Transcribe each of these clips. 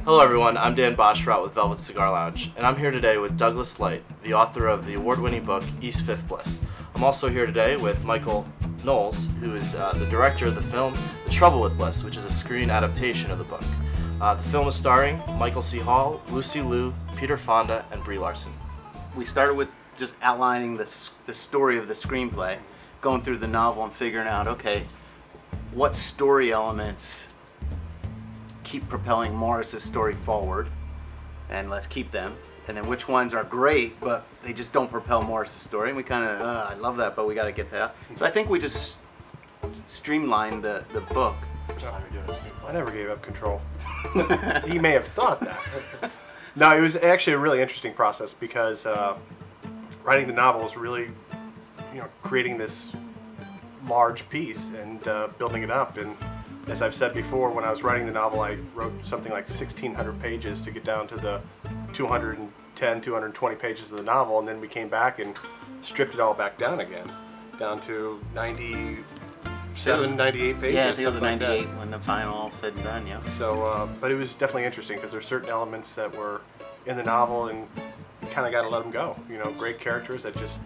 Hello everyone, I'm Dan Boschrout with Velvet Cigar Lounge, and I'm here today with Douglas Light, the author of the award-winning book East Fifth Bliss. I'm also here today with Michael Knowles, who is the director of the film The Trouble with Bliss, which is a screen adaptation of the book. The film is starring Michael C. Hall, Lucy Liu, Peter Fonda, and Brie Larson. We started with just outlining the story of the screenplay, going through the novel and figuring out, okay, what story elements keep propelling Morris's story forward, and let's keep them. And then which ones are great, but they just don't propel Morris's story. And we kind of, I love that, but we got to get that out. So I think we just streamlined the book. I never gave up control. He may have thought that. No, it was actually a really interesting process because writing the novel was really, creating this large piece and building it up. And as I've said before, when I was writing the novel, I wrote something like 1,600 pages to get down to the 210, 220 pages of the novel, and then we came back and stripped it all back down again, down to 97, 98 pages. Yeah, I think it was something 98 like that. when the final all said and done, yeah. So, but it was definitely interesting because there's certain elements that were in the novel and you kind of got to let them go. Great characters that just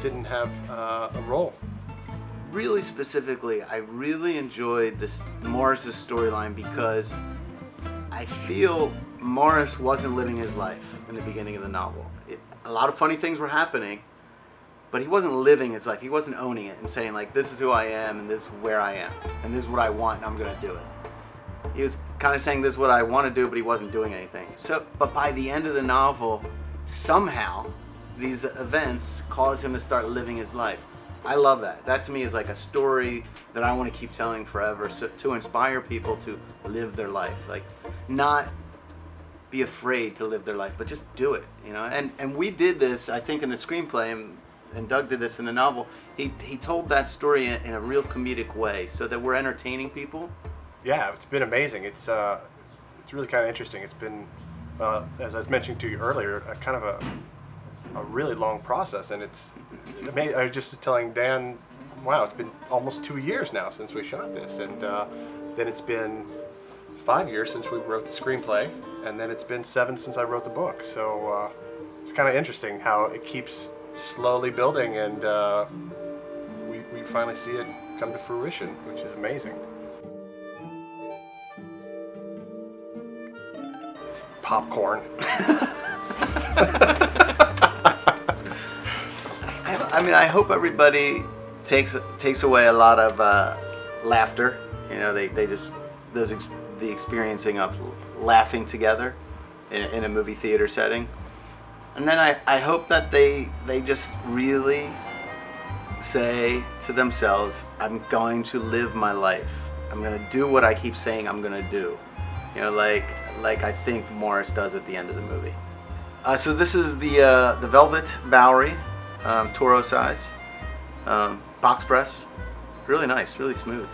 didn't have a role. Really specifically, I really enjoyed this Morris's storyline because I feel Morris wasn't living his life in the beginning of the novel. A lot of funny things were happening, but he wasn't living his life. He wasn't owning it and saying, like, this is who I am and this is where I am and this is what I want and I'm going to do it. He was kind of saying this is what I want to do, but he wasn't doing anything. But by the end of the novel, somehow these events caused him to start living his life. I love that. That to me is like a story that I want to keep telling forever, so to inspire people to live their life, like not be afraid to live their life, but just do it, And we did this, I think, in the screenplay, and Doug did this in the novel. He told that story in a real comedic way, so that we're entertaining people. Yeah, it's been amazing. It's really kind of interesting. It's been, as I was mentioning to you earlier, kind of a really long process, and it's amazing. I was just telling Dan, wow, it's been almost 2 years now since we shot this, and then it's been 5 years since we wrote the screenplay, and then it's been 7 since I wrote the book. So it's kind of interesting how it keeps slowly building, and we finally see it come to fruition, which is amazing. Popcorn. I hope everybody takes away a lot of laughter. They just the experiencing of laughing together in a movie theater setting, and then I hope that they just really say to themselves, I'm going to live my life. I'm going to do what I keep saying I'm going to do. Like I think Morris does at the end of the movie. So this is the Velvet Bowery. Toro size, box press, really nice, really smooth.